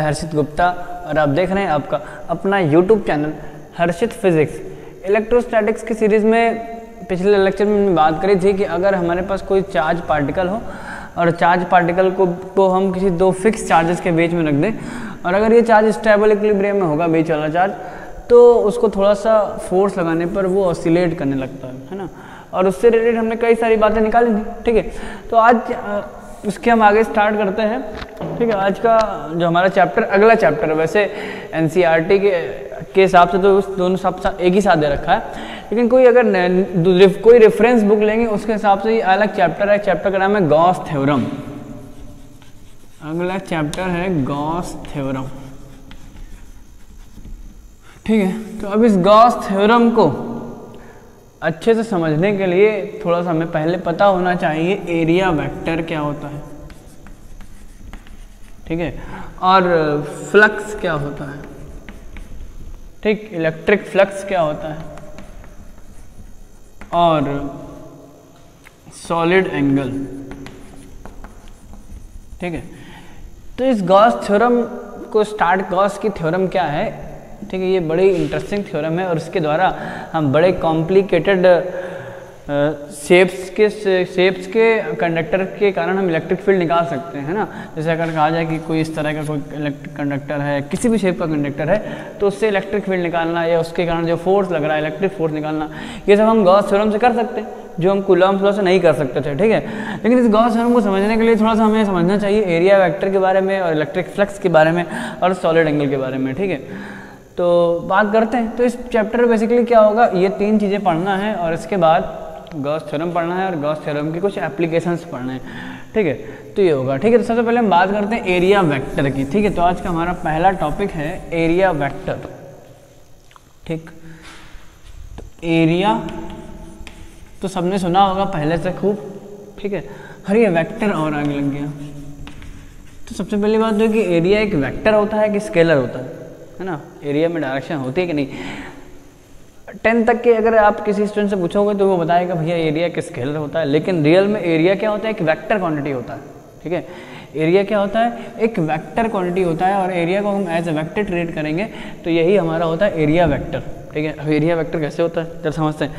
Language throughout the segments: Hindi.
हर्षित गुप्ता और आप देख रहे हैं आपका अपना YouTube चैनल हर्षित फिजिक्स। इलेक्ट्रोस्टैटिक्स की सीरीज़ में पिछले लेक्चर में हमने बात करी थी कि अगर हमारे पास कोई चार्ज पार्टिकल हो और चार्ज पार्टिकल को हम किसी दो फिक्स चार्जेस के बीच में रख दें और अगर ये चार्ज स्टेबल इक्विलिब्रियम में होगा बीच वाला चार्ज, तो उसको थोड़ा सा फोर्स लगाने पर वो ऑसिलेट करने लगता है ना। और उससे रिलेटेड हमने कई सारी बातें निकाली थी, ठीक है। तो आज उसके हम आगे स्टार्ट करते हैं, ठीक है। आज का जो हमारा चैप्टर अगला चैप्टर है, वैसे एनसीईआरटी के हिसाब से तो उस दोनों सब एक ही साथ दे रखा है, लेकिन कोई अगर कोई रेफरेंस बुक लेंगे उसके हिसाब से ये अलग चैप्टर है। चैप्टर का नाम है गॉस थ्योरम। अगला चैप्टर है गॉस थ्योरम, ठीक है। तो अब इस गॉस थ्योरम को अच्छे से समझने के लिए थोड़ा सा हमें पहले पता होना चाहिए एरिया वेक्टर क्या होता है, ठीक है, और फ्लक्स क्या होता है, ठीक, इलेक्ट्रिक फ्लक्स क्या होता है और सॉलिड एंगल, ठीक है। तो इस गॉस थ्योरम को गॉस की थ्योरम क्या है, ठीक है, ये बड़ी इंटरेस्टिंग थ्योरम है और इसके द्वारा हम बड़े कॉम्प्लिकेटेड शेप्स के कंडक्टर के कारण हम इलेक्ट्रिक फील्ड निकाल सकते हैं ना। जैसे अगर कहा जाए कि कोई इस तरह का कोई इलेक्ट्रिक कंडक्टर है, किसी भी शेप का कंडक्टर है, तो उससे इलेक्ट्रिक फील्ड निकालना या उसके कारण जो फोर्स लग रहा है इलेक्ट्रिक फोर्स निकालना, ये सब हम गॉस थ्योरम से कर सकते हैं, जो हम कूलॉम्स लॉ से नहीं कर सकते थे, ठीक है। लेकिन इस गॉस थ्योरम को समझने के लिए थोड़ा सा हमें समझना चाहिए एरिया वेक्टर के बारे में और इलेक्ट्रिक फ्लक्स के बारे में और सॉलिड एंगल के बारे में, ठीक है। तो बात करते हैं। तो इस चैप्टर में बेसिकली क्या होगा, ये तीन चीज़ें पढ़ना है और इसके बाद गॉस थ्योरम पढ़ना है और गॉस थ्योरम की कुछ एप्लीकेशंस पढ़ना है, ठीक है। तो ये होगा, ठीक है। तो सबसे पहले हम बात करते हैं एरिया वेक्टर की, ठीक है। तो आज का हमारा पहला टॉपिक है एरिया वेक्टर, ठीक। तो एरिया तो सबने सुना होगा पहले से खूब, ठीक है। हर ये वेक्टर और आगे लग गया। तो सबसे पहली बात तो कि एरिया एक वेक्टर होता है कि स्केलर होता है ना। एरिया में डायरेक्शन होती है कि नहीं। 10 तक के अगर आप किसी स्टूडेंट से पूछोगे तो वो बताएगा भैया एरिया एक स्केलर होता है, लेकिन रियल में एरिया क्या होता है, एक वेक्टर क्वांटिटी होता है, ठीक है। एरिया क्या होता है, एक वेक्टर क्वांटिटी होता है और एरिया को हम एज ए वेक्टर ट्रीट करेंगे तो यही हमारा होता है एरिया वेक्टर, ठीक है। अब एरिया वेक्टर कैसे होता है जब समझते हैं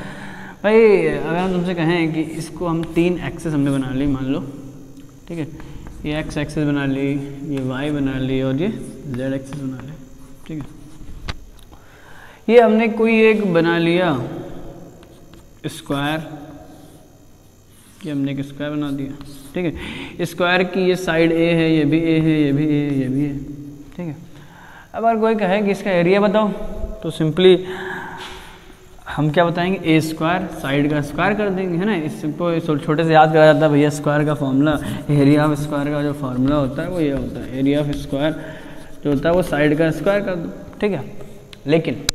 भाई। अगर हम तुमसे कहें कि इसको हम 3 एक्सेस हमने बना ली, मान लो, ठीक है, ये एक्स एक्सेस बना ली, ये वाई बना ली और ये जेड एक्सेस बना ली, ठीक है। ये हमने कोई एक बना लिया स्क्वायर, ये हमने एक स्क्वायर बना दिया, ठीक है। स्क्वायर की ये साइड ए है, ये भी ए है, ये भी ए है, ये भी है, ठीक है। अब अगर कोई कहे कि इसका एरिया बताओ तो सिंपली हम क्या बताएंगे, ए स्क्वायर, साइड का स्क्वायर कर देंगे, है ना। इसको छोटे से याद करा जाता है भैया स्क्वायर का फॉर्मूला, एरिया ऑफ स्क्वायर का जो फार्मूला होता है वो ये होता है, एरिया ऑफ स्क्वायर जो होता है वो साइड का स्क्वायर कर दो, ठीक है। लेकिन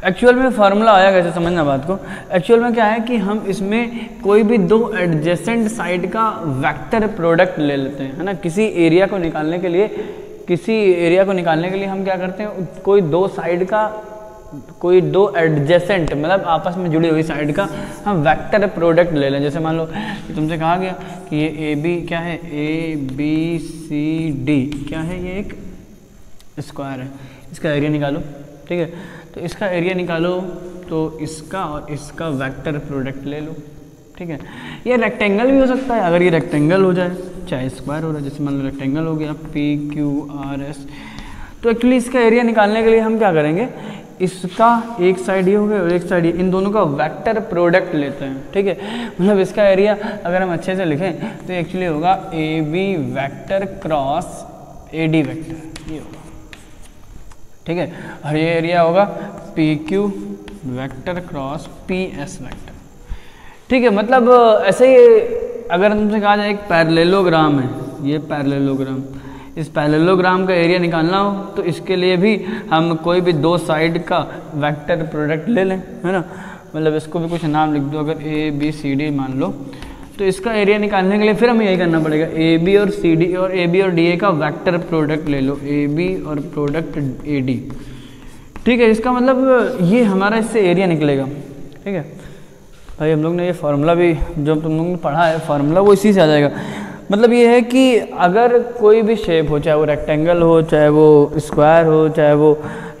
एक्चुअल में फार्मूला आया कैसे, समझना बात को। एक्चुअल में क्या है कि हम इसमें कोई भी दो एडजेसेंट साइड का वेक्टर प्रोडक्ट ले लेते हैं, है ना। किसी एरिया को निकालने के लिए हम क्या करते हैं, कोई दो एडजेसेंट मतलब आपस में जुड़ी हुई साइड का हम वेक्टर प्रोडक्ट ले लें। जैसे मान लो तुमसे कहा गया कि ये ए बी क्या है, ए बी सी डी क्या है, ये एक स्क्वायर है, इसका एरिया निकालो, ठीक है। तो इसका एरिया निकालो तो इसका और इसका वेक्टर प्रोडक्ट ले लो, ठीक है। ये रेक्टेंगल भी हो सकता है, अगर ये रेक्टेंगल हो जाए चाहे स्क्वायर हो रहा है, जैसे मान लो रेक्टेंगल हो गया पी क्यू आर एस। तो एक्चुअली इसका एरिया निकालने के लिए हम क्या करेंगे, इसका एक साइड ये हो गया और एक साइड ये, इन दोनों का वेक्टर प्रोडक्ट लेते हैं, ठीक है। मतलब इसका एरिया अगर हम अच्छे से लिखें तो एक्चुअली होगा A B vector cross A D vector, ये होगा, ठीक है। और ये एरिया होगा P Q vector cross P S vector, ठीक है। मतलब ऐसे ही अगर तुमसे कहा जाए एक पैरेललोग्राम है, ये पैरेललोग्राम, इस पैरेललोग्राम का एरिया निकालना हो तो इसके लिए भी हम कोई भी दो साइड का वेक्टर प्रोडक्ट ले लें, है ना। मतलब इसको भी कुछ नाम लिख दो, अगर ए बी सी डी मान लो, तो इसका एरिया निकालने के लिए फिर हमें यही करना पड़ेगा, ए बी और सी डी और ए बी और डी ए का वेक्टर प्रोडक्ट ले लो, ए बी और प्रोडक्ट ए डी, ठीक है। इसका मतलब ये हमारा इससे एरिया निकलेगा, ठीक है भाई। हम लोग ने ये फार्मूला भी जो तुम लोगों ने पढ़ा है फार्मूला वो इसी से आ जाएगा। मतलब ये है कि अगर कोई भी शेप हो, चाहे वो रेक्टेंगल हो, चाहे वो स्क्वायर हो, चाहे वो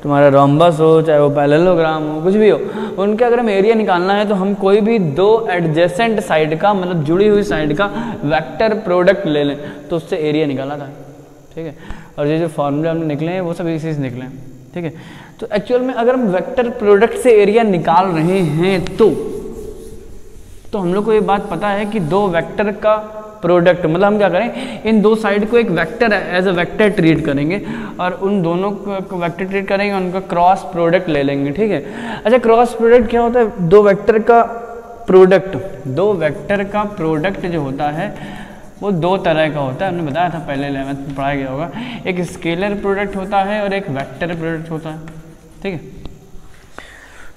तुम्हारा रोम्बस हो, चाहे वो पैरेललोग्राम हो, कुछ भी हो, उनका अगर हम एरिया निकालना है तो हम कोई भी दो एडजेसेंट साइड का, मतलब जुड़ी हुई साइड का वेक्टर प्रोडक्ट ले लें तो उससे एरिया निकाला था। ठीक है, और ये जो फॉर्मूले हमने निकले हैं वो सब इसी से निकले हैं। ठीक है, तो एक्चुअल में अगर हम वेक्टर प्रोडक्ट से एरिया निकाल रहे हैं तो हम लोग को ये बात पता है कि दो वेक्टर का प्रोडक्ट, मतलब हम क्या करें, इन दो साइड को एक vector as a vector treat करेंगे और उन दोनों को वेक्टर ट्रीट करेंगे, उनका क्रॉस प्रोडक्ट ले लेंगे। ठीक है, अच्छा क्रॉस प्रोडक्ट क्या होता है? दो वेक्टर का प्रोडक्ट जो होता है वो दो तरह का होता है। हमने बताया था पहले 11th में पढ़ाया गया होगा, एक स्केलर प्रोडक्ट होता है और एक वेक्टर प्रोडक्ट होता है। ठीक है,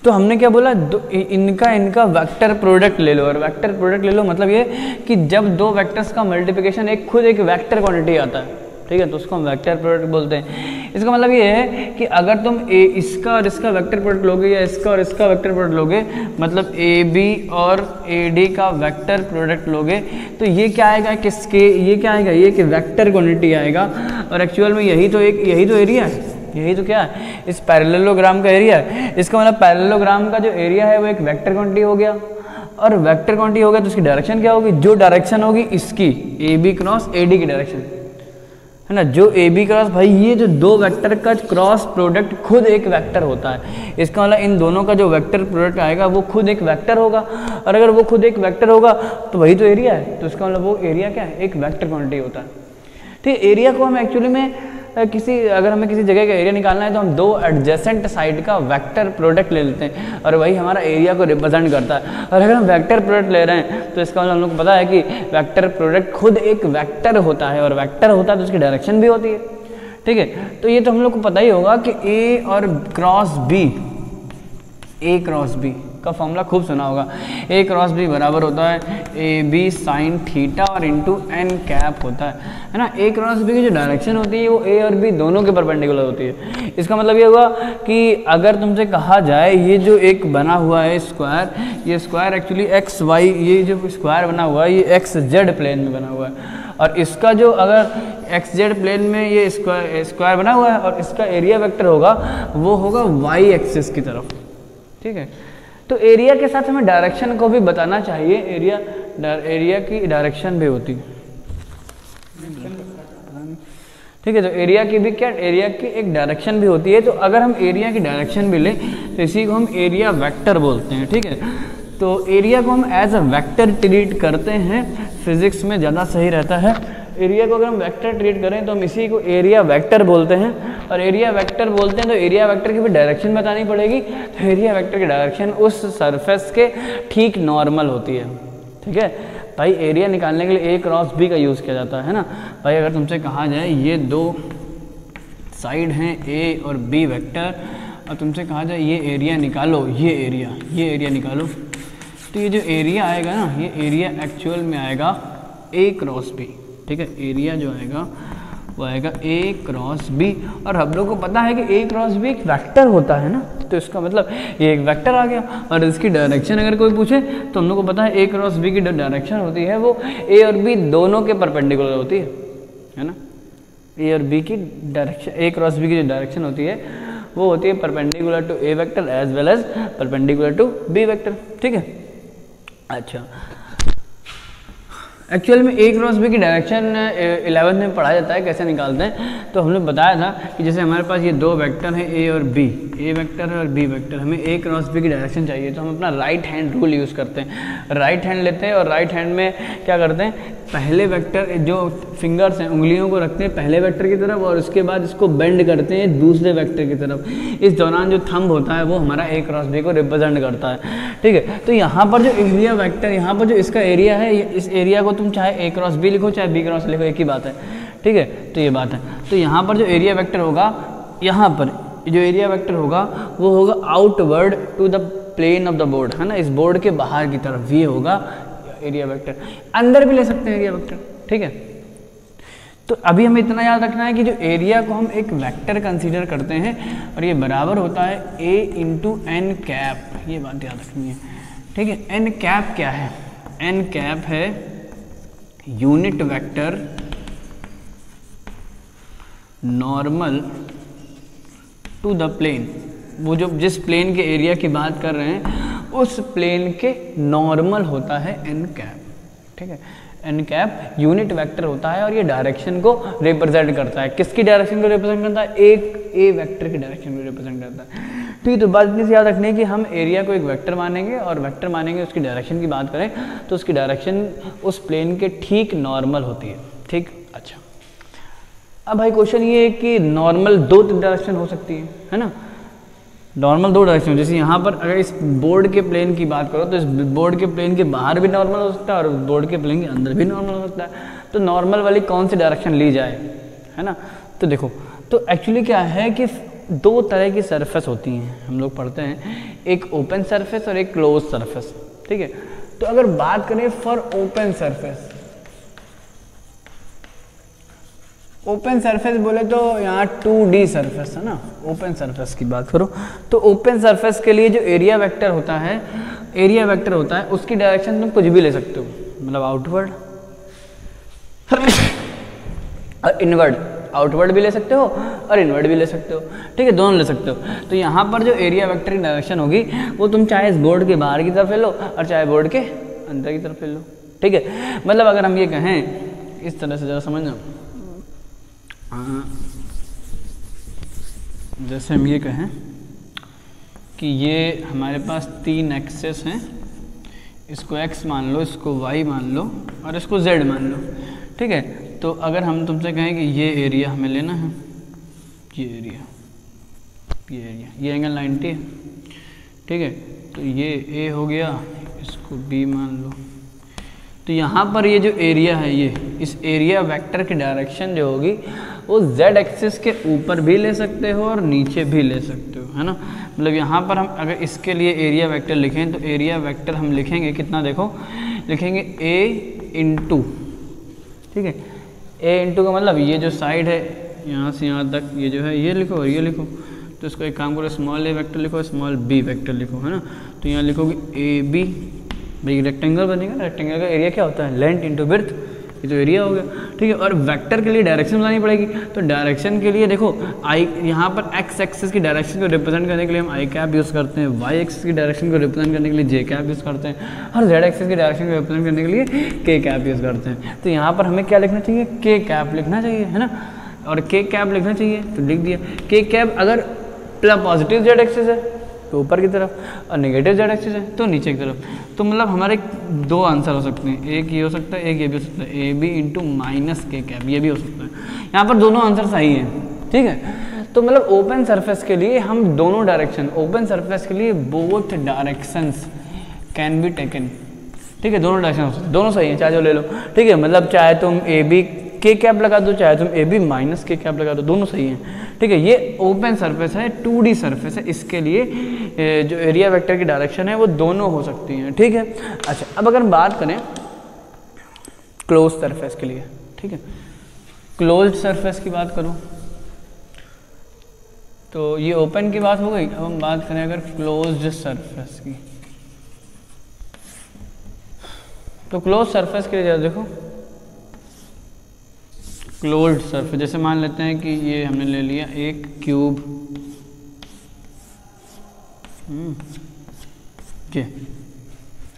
तो हमने क्या बोला, इनका वेक्टर प्रोडक्ट ले लो, और वेक्टर प्रोडक्ट ले लो मतलब ये कि जब दो वेक्टर्स का मल्टीप्लिकेशन खुद एक वेक्टर क्वांटिटी आता है, ठीक है, तो उसको हम वेक्टर प्रोडक्ट बोलते हैं। इसका मतलब ये है कि अगर तुम इसका और इसका वेक्टर प्रोडक्ट लोगे या इसका और इसका वेक्टर प्रोडक्ट लोगे, मतलब AB और AD का वेक्टर प्रोडक्ट लोगे, तो ये क्या आएगा, किसके, ये क्या आएगा, ये कि वेक्टर क्वांटिटी आएगा। और एक्चुअल में यही तो एरिया है, यही तो क्या है, इस पैरेललोग्राम का एरिया है। इसका मतलब पैरेललोग्राम का जो एरिया है वो एक वेक्टर क्वांटिटी हो गया, और वेक्टर क्वांटिटी हो गया तो उसकी डायरेक्शन क्या होगी, जो डायरेक्शन होगी इसकी AB क्रॉस AD की डायरेक्शन है ना, जो AB क्रॉस, भाई ये जो दो वेक्टर का क्रॉस प्रोडक्ट खुद एक वेक्टर होता है। इसका मतलब इन दोनों का जो वेक्टर प्रोडक्ट आएगा वो खुद एक वेक्टर होगा, और अगर वो खुद एक वेक्टर होगा तो वही तो एरिया है, तो इसका मतलब वो एरिया क्या है, एक वेक्टर क्वांटिटी होता है। ठीक है, एरिया को हम एक्चुअली में अगर हमें किसी जगह का एरिया निकालना है तो हम दो एडजेसेंट साइड का वेक्टर प्रोडक्ट ले लेते हैं और वही हमारा एरिया को रिप्रेजेंट करता है। और अगर हम वेक्टर प्रोडक्ट ले रहे हैं तो इसका मतलब हम लोग को पता है कि वेक्टर प्रोडक्ट खुद एक वेक्टर होता है, और वेक्टर होता है तो उसकी डायरेक्शन भी होती है। ठीक है, तो ये तो हम लोग को पता ही होगा कि A और क्रॉस B का फॉर्मूला खूब सुना होगा। A क्रॉस B बराबर होता है AB साइन थीटा और इंटू n कैप होता है ना। A क्रॉस B की जो डायरेक्शन होती है वो A और B दोनों के परपेंडिकुलर होती है। इसका मतलब ये हुआ कि अगर तुमसे कहा जाए ये जो एक बना हुआ है स्क्वायर, ये स्क्वायर एक्चुअली एक्स वाई, ये जो स्क्वायर बना हुआ है ये XZ प्लेन में बना हुआ है, और इसका जो अगर XZ प्लेन में ये स्क्वायर बना हुआ है और इसका एरिया वेक्टर होगा वो होगा y एक्सिस की तरफ। ठीक है, तो एरिया के साथ हमें डायरेक्शन को भी बताना चाहिए, एरिया की डायरेक्शन भी होती है। ठीक है, तो एरिया की भी क्या, एरिया की एक डायरेक्शन भी होती है। तो अगर हम एरिया की डायरेक्शन भी लें तो इसी को हम एरिया वेक्टर बोलते हैं। ठीक है, तो एरिया को हम एज अ वेक्टर ट्रीट करते हैं, फिजिक्स में ज़्यादा सही रहता है। एरिया को अगर हम वेक्टर ट्रीट करें तो हम इसी को एरिया वेक्टर बोलते हैं, और एरिया वेक्टर बोलते हैं तो एरिया वेक्टर की भी डायरेक्शन बतानी पड़ेगी। तो एरिया वेक्टर की डायरेक्शन उस सरफेस के ठीक नॉर्मल होती है। ठीक है भाई, एरिया निकालने के लिए A क्रॉस B का यूज़ किया जाता है ना भाई। अगर तुमसे कहा जाए ये दो साइड हैं A और B वेक्टर, और तुमसे कहा जाए ये एरिया निकालो, ये एरिया निकालो, तो ये जो एरिया आएगा ना, ये एरिया एक्चुअल में आएगा A क्रॉस B। ठीक है, एरिया जो आएगा वो आएगा A क्रॉस B, और हम लोग को पता है कि A क्रॉस B एक वेक्टर होता है ना, तो इसका मतलब ये एक वेक्टर आ गया। और इसकी डायरेक्शन अगर कोई पूछे तो हम लोग को पता है A क्रॉस B की जो डायरेक्शन होती है वो A और B दोनों के परपेंडिकुलर होती है ना। A और B की डायरेक्शन, A क्रॉस B की जो डायरेक्शन होती है वो होती है perpendicular to A vector as well as perpendicular to B vector. ठीक है, अच्छा एक्चुअल में A क्रॉस B की डायरेक्शन 11th में पढ़ाया जाता है, कैसे निकालते हैं। तो हमने बताया था कि जैसे हमारे पास ये दो वेक्टर हैं A और B, A वेक्टर है और B वेक्टर, हमें A क्रॉस B की डायरेक्शन चाहिए तो हम अपना राइट हैंड रूल यूज़ करते हैं। राइट हैंड लेते हैं और राइट हैंड में क्या करते हैं, पहले वेक्टर जो फिंगर्स हैं, उंगलियों को रखते हैं पहले वेक्टर की तरफ, और उसके बाद इसको बेंड करते हैं दूसरे वेक्टर की तरफ। इस दौरान जो थंब होता है वो हमारा A क्रॉस B को रिप्रेजेंट करता है। ठीक है, तो यहाँ पर जो एरिया वेक्टर, यहाँ पर जो इसका एरिया है, इस एरिया को तुम चाहे A क्रॉस B लिखो चाहे B क्रॉस लिखो, एक ही बात है। ठीक है, तो ये बात है। तो यहाँ पर जो एरिया वेक्टर होगा, यहाँ पर जो एरिया वेक्टर होगा वो होगा outward to the plane of the board, है ना, इस बोर्ड के बाहर की तरफ ये होगा एरिया वेक्टर। अंदर भी ले सकते हैं एरिया वेक्टर। ठीक है, तो अभी हमें इतना याद रखना है कि जो एरिया को हम एक वेक्टर कंसीडर करते हैं और ये बराबर होता है A इंटू एन कैप, ये बात याद रखनी है। ठीक है, एन कैप क्या है, एन कैप है unit vector normal to the plane, वो जो जिस प्लेन के एरिया की बात कर रहे हैं उस प्लेन के नॉर्मल होता है एन कैप। ठीक है, एन कैप यूनिट वेक्टर होता है और ये डायरेक्शन को रिप्रेजेंट करता है। किसकी डायरेक्शन को रिप्रेजेंट करता है? एक ए वेक्टर की डायरेक्शन को रिप्रेजेंट करता है। ठीक है, तो बात इतनी सी याद रखनी है कि हम एरिया को एक वेक्टर मानेंगे और वेक्टर मानेंगे, उसकी डायरेक्शन की बात करें तो उसकी डायरेक्शन उस प्लेन के ठीक नॉर्मल होती है। ठीक, अच्छा अब भाई क्वेश्चन ये है कि नॉर्मल दो डायरेक्शन हो सकती है ना, नॉर्मल दो डायरेक्शन। जैसे यहाँ पर अगर इस बोर्ड के प्लेन की बात करो तो इस बोर्ड के प्लेन के बाहर भी नॉर्मल हो सकता है और बोर्ड के प्लेन के अंदर भी नॉर्मल हो सकता है। तो नॉर्मल वाली कौन सी डायरेक्शन ली जाए, है ना। तो देखो, तो एक्चुअली क्या है कि दो तरह की सरफेस होती हैं, हम लोग पढ़ते हैं, एक ओपन सरफेस और एक क्लोज सरफेस। ठीक है, तो अगर बात करें for open surface, open surface बोले तो यहाँ 2D सरफेस है ना, ओपन सरफेस की बात करो तो ओपन सरफेस के लिए जो एरिया वेक्टर होता है उसकी डायरेक्शन तुम कुछ भी ले सकते हो, मतलब आउटवर्ड और इनवर्ड, आउटवर्ड भी ले सकते हो और इनवर्ड भी ले सकते हो। ठीक है, दोनों ले सकते हो। तो यहाँ पर जो एरिया वेक्टर की डायरेक्शन होगी वो तुम चाहे इस बोर्ड के बाहर की तरफ ले लो और चाहे बोर्ड के अंदर की तरफ ले लो। ठीक है, मतलब अगर हम ये कहें इस तरह से, ज़रा समझना, जैसे हम ये कहें कि ये हमारे पास 3 एक्सेस हैं, इसको x मान लो, इसको y मान लो और इसको z मान लो। ठीक है, तो अगर हम तुमसे कहें कि ये एरिया हमें लेना है, ये एरिया, ये एंगल 90 है। ठीक है, तो ये a हो गया, इसको b मान लो। तो यहाँ पर ये जो एरिया है, ये इस एरिया वेक्टर की डायरेक्शन जो होगी वो z एक्सिस के ऊपर भी ले सकते हो और नीचे भी ले सकते हो, है ना। मतलब यहाँ पर हम अगर इसके लिए एरिया वेक्टर लिखें तो एरिया वेक्टर हम लिखेंगे कितना, देखो लिखेंगे a इंटू, ठीक है, a इंटू का मतलब ये जो साइड है यहाँ से यहाँ तक, ये जो है ये लिखो और ये लिखो। तो इसको एक काम करो, स्मॉल a वेक्टर लिखो, स्मॉल b वेक्टर लिखो, है ना। तो यहाँ लिखोगे a b, भाई रेक्टेंगल बनेगा ना, रेक्टेंगल का एरिया क्या होता है? लेंथ इंटू विड्थ, ये तो एरिया हो गया। ठीक है, और वेक्टर के लिए डायरेक्शन बतानी पड़ेगी। तो डायरेक्शन के लिए देखो आई, यहाँ पर एक्स एक्सिस की डायरेक्शन को रिप्रेजेंट करने के लिए हम आई कैप यूज़ करते हैं, वाई एक्सिस की डायरेक्शन को रिप्रेजेंट करने के लिए जे कैप यूज़ करते हैं और जेड एक्सिस की डायरेक्शन को रिप्रेजेंट करने के लिए के कैप यूज़ करते हैं। तो यहाँ पर हमें क्या लिखना चाहिए? के कैप लिखना चाहिए, है ना। और के कैप लिखना चाहिए तो लिख दिया। के कैप अगर पॉजिटिव जेड एक्सिस है तो ऊपर की तरफ और नेगेटिव जेड एक्सिस है तो नीचे की तरफ। तो मतलब हमारे दो आंसर हो सकते हैं, एक ये हो सकता है, एक ये भी हो सकता है, ए बी इंटू माइनस के कैप, ये भी हो सकता है। यहाँ पर दोनों आंसर सही हैं। ठीक है, तो मतलब ओपन सरफेस के लिए हम दोनों डायरेक्शन, ओपन सरफेस के लिए both directions can be taken. ठीक है, दोनों डायरेक्शन दोनों सही हैं, चाहे जो ले लो। ठीक है, मतलब चाहे तुम ए बी के कैप लगा दो, चाहे तुम ए बी माइनस के कैप लगा दो, दोनों सही हैं। ठीक है, ये ओपन सरफेस है, 2D सरफेस है, इसके लिए जो एरिया वेक्टर की डायरेक्शन है वो दोनों हो सकती हैं। ठीक है, अच्छा अब अगर बात करें क्लोज सरफेस के लिए, ठीक है, क्लोज्ड सरफेस की बात करूं तो ये ओपन की बात हो गई। अब हम बात करें अगर क्लोज्ड सरफेस की, तो क्लोज सरफेस के लिए जरा देखो, क्लोज्ड सरफेस जैसे मान लेते हैं कि ये हमने ले लिया एक क्यूब,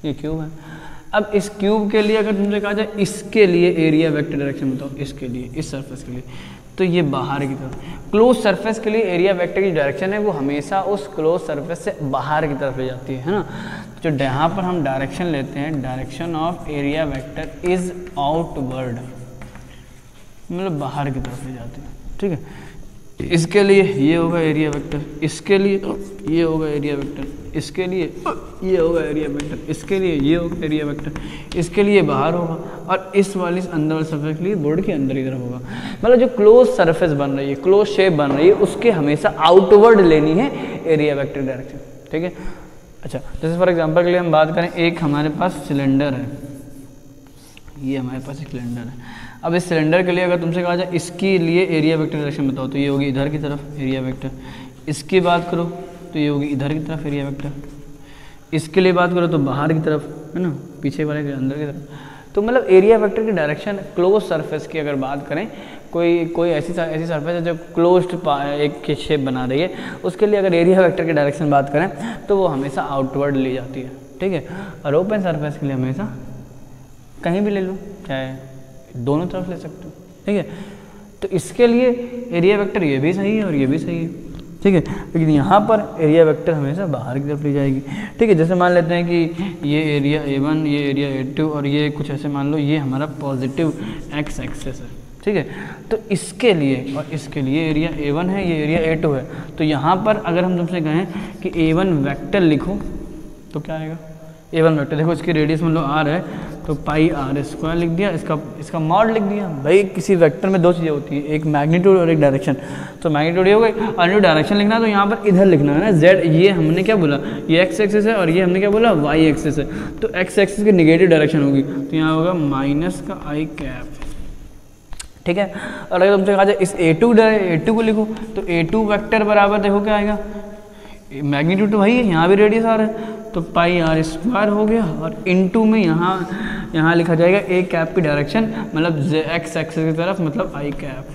ये क्यूब है। अब इस क्यूब के लिए अगर तुमसे कहा जाए इसके लिए एरिया वेक्टर डायरेक्शन बताओ, इसके लिए, इस सरफेस के लिए, तो ये बाहर की तरफ। क्लोज सरफेस के लिए एरिया वेक्टर की डायरेक्शन है वो हमेशा उस क्लोज सरफेस से बाहर की तरफ ले जाती है ना। जो यहाँ पर हम डायरेक्शन लेते हैं, direction of area vector is outward, मतलब बाहर की तरफ ले जाती है। ठीक है, इसके लिए ये होगा एरिया वेक्टर, इसके लिए ये होगा एरिया वेक्टर, इसके लिए ये होगा एरिया वेक्टर, इसके लिए ये होगा एरिया वेक्टर, इसके लिए बाहर होगा और इस वाली अंदर वाले सरफेस के लिए बोर्ड के अंदर की तरफ होगा। मतलब जो क्लोज सरफेस बन रही है, क्लोज शेप बन रही है, उसके हमेशा आउटवर्ड लेनी है एरिया वेक्टर डायरेक्शन। ठीक है, अच्छा जैसे फॉर एग्जांपल के लिए हम बात करें, एक हमारे पास सिलेंडर है, ये हमारे पास एक सिलेंडर है। अब इस सिलेंडर के लिए अगर तुमसे कहा जाए इसके लिए एरिया वेक्टर डायरेक्शन बताओ, तो ये होगी इधर की तरफ एरिया वेक्टर। इसकी बात करो तो ये होगी इधर की तरफ एरिया वेक्टर। इसके लिए बात करो तो बाहर की तरफ, है ना, पीछे वाले के अंदर की तरफ। तो मतलब एरिया वेक्टर की डायरेक्शन क्लोज सरफेस की अगर बात करें, कोई ऐसी सरफेस है जो क्लोज्ड एक शेप बना रही है, उसके लिए अगर एरिया वेक्टर की डायरेक्शन बात करें तो वो हमेशा आउटवर्ड ली जाती है, ठीक है। और ओपन सरफेस के लिए हमेशा कहीं भी ले लो, चाहे दोनों तरफ ले सकते हो, ठीक है। तो इसके लिए एरिया वेक्टर ये भी सही है और ये भी सही है, ठीक है। लेकिन यहाँ पर एरिया वेक्टर हमेशा बाहर की तरफ ली जाएगी, ठीक है। जैसे मान लेते हैं कि ये एरिया A1, ये एरिया A2 और ये कुछ ऐसे मान लो ये हमारा पॉजिटिव एक्स एक्सेस है, ठीक है। तो इसके लिए और इसके लिए एरिया A1 है, ये एरिया A2 है। तो यहाँ पर अगर हम तुमसे कहें कि A1 वेक्टर लिखो तो क्या आएगा? A1 वेक्टर देखो, इसकी रेडियस मान लो R है तो पाई R² लिख दिया, इसका मॉड लिख दिया। भाई किसी वेक्टर में दो चीज़ें होती है, एक मैग्नीट्यूड और एक डायरेक्शन। तो मैग्नीट्यूड ये हो गई, और जो डायरेक्शन लिखना है तो यहाँ पर इधर लिखना है ना, Z। ये हमने क्या बोला, ये एक्स एक्सिस है और ये हमने क्या बोला, वाई एक्सिस है। तो एक्स एक्सिस की निगेटिव डायरेक्शन होगी, तो यहाँ होगा -i कैप, ठीक है। और अगर तुमसे कहा जाए इस A2 को लिखो तो A2 वेक्टर बराबर देखो क्या आएगा, मैग्नीट्यूड तो वही है, यहाँ भी रेडियस R है तो पाई R² हो गया, और इनटू में यहाँ लिखा जाएगा A कैप की डायरेक्शन, मतलब एक्स एक्सिस की तरफ, मतलब I कैप,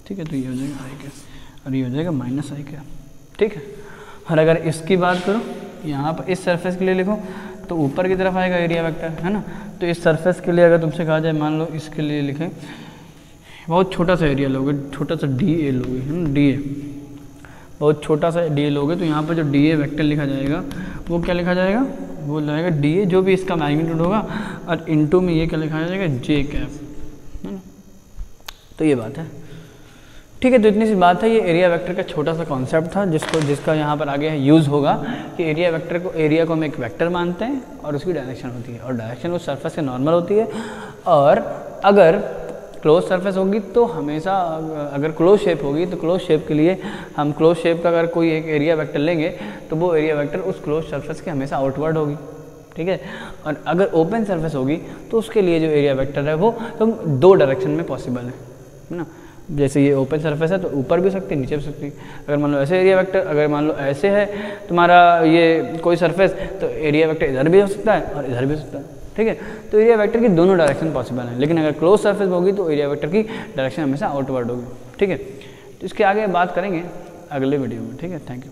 ठीक है। तो ये हो जाएगा I कैप और ये हो जाएगा -i कैप, ठीक है। और अगर इसकी बात करो यहाँ पर इस सरफेस के लिए लिखो तो ऊपर की तरफ आएगा एरिया वेक्टर, है ना। तो इस सरफेस के लिए अगर तुमसे कहा जाए, मान लो इसके लिए लिखें, बहुत छोटा सा एरिया लोगे, छोटा सा DA लोगे, है ना, DA, बहुत छोटा सा DA लोगे, तो यहाँ पर जो DA वेक्टर लिखा जाएगा वो क्या लिखा जाएगा, वो जाएगा DA जो भी इसका मैग्नीट्यूड होगा, और इनटू में ये क्या लिखा जाएगा, J कैप, है ना। तो ये बात है, ठीक है। तो इतनी सी बात है, ये एरिया वेक्टर का छोटा सा कॉन्सेप्ट था जिसका यहाँ पर आगे यूज़ होगा कि एरिया को हम एक वेक्टर मानते हैं और उसकी डायरेक्शन होती है, और डायरेक्शन उस सरफेस से नॉर्मल होती है। और अगर क्लोज सरफेस होगी तो हमेशा, अगर क्लोज शेप होगी तो क्लोज शेप के लिए हम क्लोज शेप का अगर कोई एक एरिया वेक्टर लेंगे तो वो एरिया वेक्टर उस क्लोज सरफेस के हमेशा आउटवर्ड होगी, ठीक है। और अगर ओपन सरफेस होगी तो उसके लिए जो एरिया वेक्टर है वो तो दो डायरेक्शन में पॉसिबल है ना। जैसे ये ओपन सरफेस है तो ऊपर भी सकती है, नीचे भी सकती है। अगर मान लो ऐसे एरिया वेक्टर, अगर मान लो ऐसे है तुम्हारा ये कोई सरफेस, तो एरिया वेक्टर इधर भी हो सकता है और इधर भी हो सकता है, ठीक है। तो एरिया वेक्टर की दोनों डायरेक्शन पॉसिबल है, लेकिन अगर क्लोज सरफेस होगी तो एरिया वेक्टर की डायरेक्शन हमेशा आउटवर्ड होगी, ठीक है। तो इसके आगे बात करेंगे अगले वीडियो में, ठीक है। Thank you.